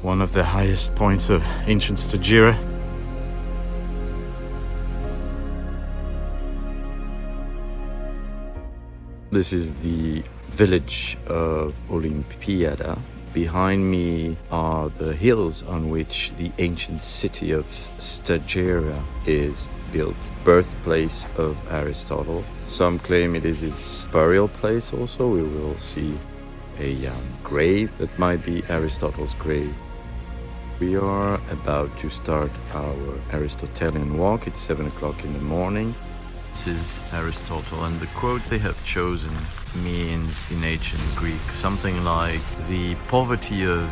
one of the highest points of Ancient Stageira. This is the village of Olimpiada. Behind me are the hills on which the ancient city of Stageira is built, birthplace of Aristotle. Some claim it is his burial place also. We will see a grave that might be Aristotle's grave. We are about to start our Aristotelian walk. It's 7 o'clock in the morning. This is Aristotle, and the quote they have chosen means in ancient Greek something like, the poverty of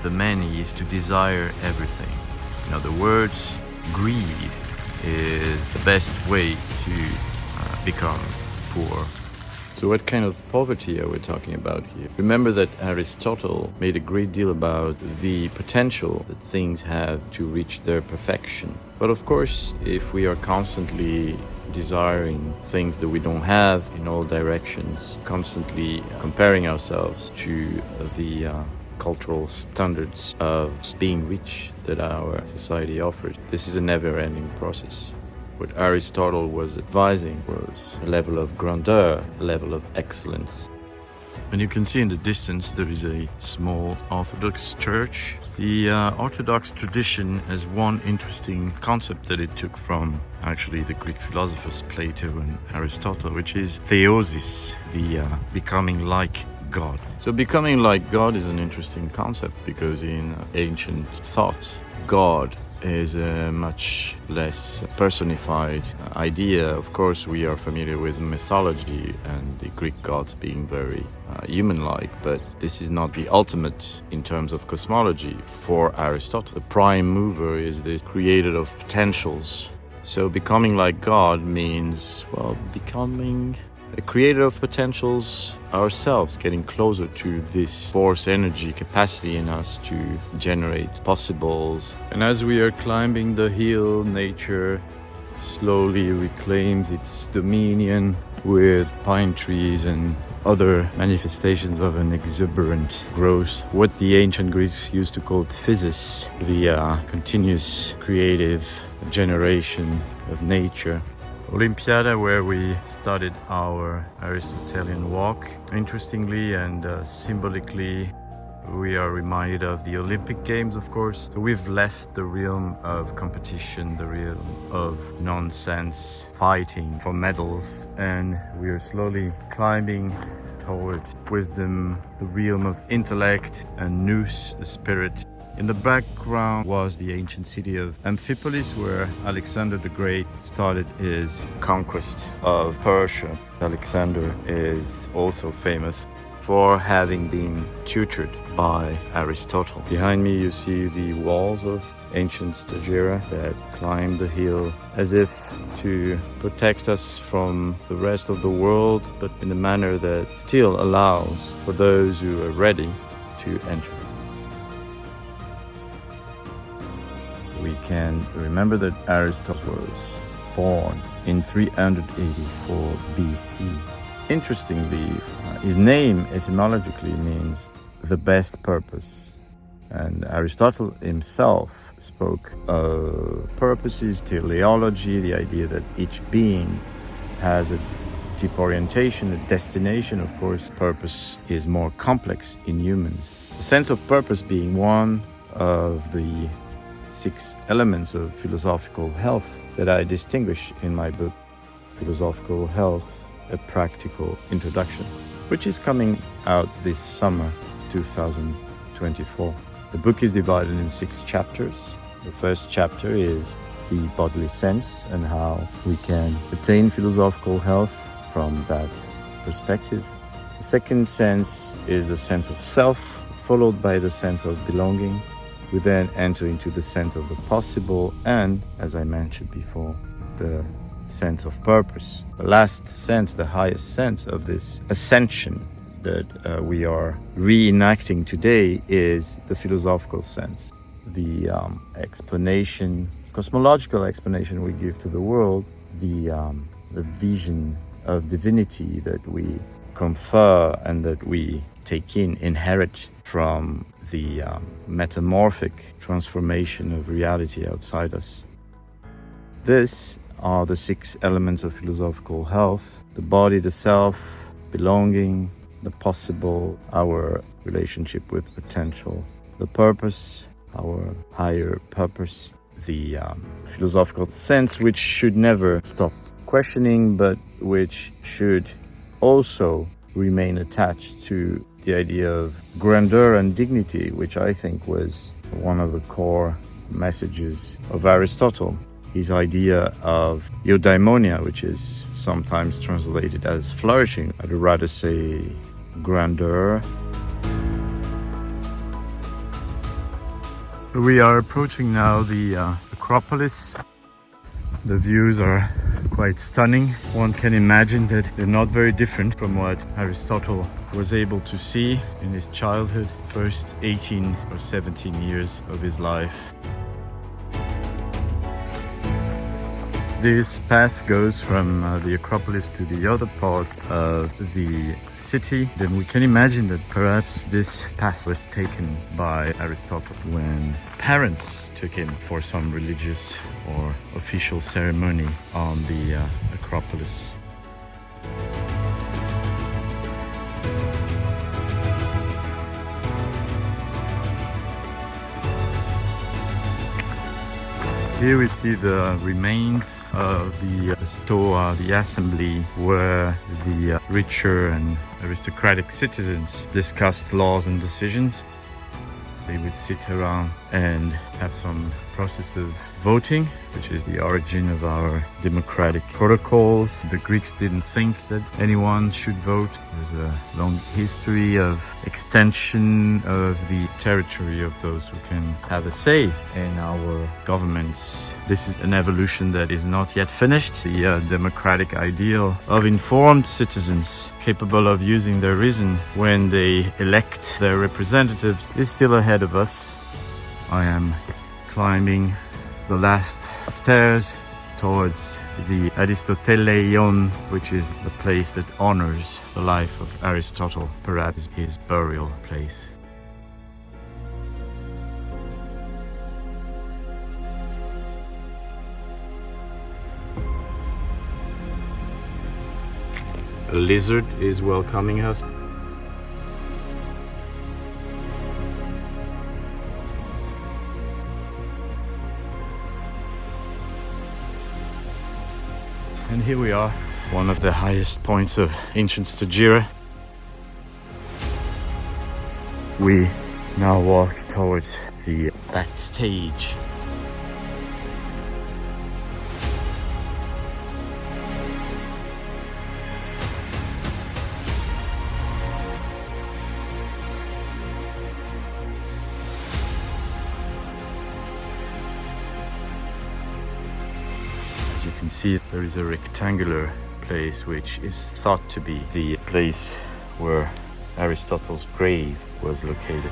the many is to desire everything. In other words, greed is the best way to become poor. So what kind of poverty are we talking about here? Remember that Aristotle made a great deal about the potential that things have to reach their perfection. But of course, if we are constantly desiring things that we don't have in all directions, constantly comparing ourselves to the cultural standards of being rich that our society offers, this is a never-ending process. What Aristotle was advising was a level of grandeur, a level of excellence. And you can see in the distance there is a small Orthodox church. The Orthodox tradition has one interesting concept that it took from actually the Greek philosophers Plato and Aristotle, which is theosis, the becoming like God. So becoming like God is an interesting concept because in ancient thought, God is a much less personified idea. Of course, we are familiar with mythology and the Greek gods being very human-like, but this is not the ultimate in terms of cosmology. For Aristotle, the prime mover is this creator of potentials. So becoming like God means, well, becoming a creator of potentials ourselves, getting closer to this force, energy, capacity in us to generate possibles. And as we are climbing the hill, nature slowly reclaims its dominion with pine trees and other manifestations of an exuberant growth. What the ancient Greeks used to call physis, the continuous creative generation of nature. Olimpiada, where we started our Aristotelian walk. Interestingly and symbolically, we are reminded of the Olympic Games, of course. So we've left the realm of competition, the realm of nonsense, fighting for medals, and we are slowly climbing towards wisdom, the realm of intellect, and nous, the spirit. In the background was the ancient city of Amphipolis, where Alexander the Great started his conquest of Persia. Alexander is also famous for having been tutored by Aristotle. Behind me you see the walls of Ancient Stageira that climb the hill as if to protect us from the rest of the world, but in a manner that still allows for those who are ready to enter. We can remember that Aristotle was born in 384 BC. Interestingly, his name etymologically means the best purpose. And Aristotle himself spoke of purposes, teleology, the idea that each being has a deep orientation, a destination. Of course, purpose is more complex in humans. The sense of purpose being one of the 6 elements of philosophical health that I distinguish in my book, Philosophical Health, A Practical Introduction, which is coming out this summer, 2024. The book is divided in 6 chapters. The first chapter is the bodily sense and how we can attain philosophical health from that perspective. The second sense is the sense of self, followed by the sense of belonging. We then enter into the sense of the possible and, as I mentioned before, the sense of purpose. The last sense, the highest sense of this ascension that we are reenacting today is the philosophical sense. The explanation, cosmological explanation we give to the world, the vision of divinity that we confer and that we take in, inherit from the metamorphic transformation of reality outside us. These are the 6 elements of philosophical health: the body, the self, belonging, the possible, our relationship with potential, the purpose, our higher purpose, the philosophical sense, which should never stop questioning, but which should also remain attached to the idea of grandeur and dignity, which I think was one of the core messages of Aristotle. His idea of eudaimonia, which is sometimes translated as flourishing, I'd rather say grandeur. We are approaching now the Acropolis. The views are quite stunning. One can imagine that they're not very different from what Aristotle was able to see in his childhood, first 18 or 17 years of his life. This path goes from the Acropolis to the other part of the city. Then we can imagine that perhaps this path was taken by Aristotle when parents took him for some religious or official ceremony on the Acropolis. Here we see the remains of the Stoa, the assembly, where the richer and aristocratic citizens discussed laws and decisions. They would sit around and have some process of voting, which is the origin of our democratic protocols. The Greeks didn't think that anyone should vote. There's a long history of extension of the territory of those who can have a say in our governments. This is an evolution that is not yet finished. The democratic ideal of informed citizens capable of using their reason when they elect their representatives is still ahead of us. I am climbing the last stairs towards the Aristoteleion, which is the place that honors the life of Aristotle, perhaps his burial place. A lizard is welcoming us. And here we are, one of the highest points of Ancient Stageira. We now walk towards that stage. You can see there is a rectangular place which is thought to be the place where Aristotle's grave was located.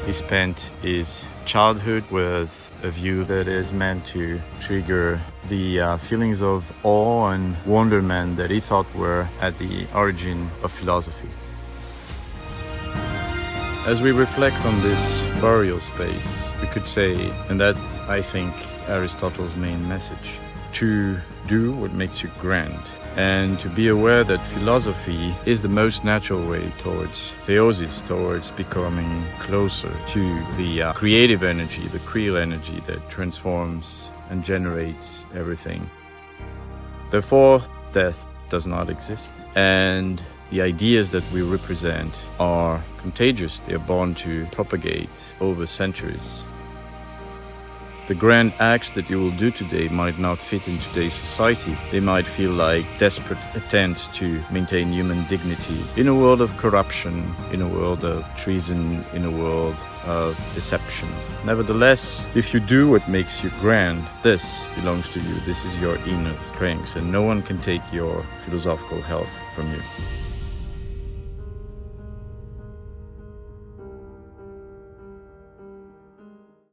He spent his childhood with a view that is meant to trigger the feelings of awe and wonderment that he thought were at the origin of philosophy. As we reflect on this burial space, we could say, and that's, I think, Aristotle's main message, to do what makes you grand, and to be aware that philosophy is the most natural way towards theosis, towards becoming closer to the creative energy, the creal energy that transforms and generates everything. Therefore, death does not exist, and the ideas that we represent are contagious. They are born to propagate over centuries. The grand acts that you will do today might not fit in today's society. They might feel like desperate attempts to maintain human dignity in a world of corruption, in a world of treason, in a world of deception. Nevertheless, if you do what makes you grand, this belongs to you. This is your inner strength, and no one can take your philosophical health from you.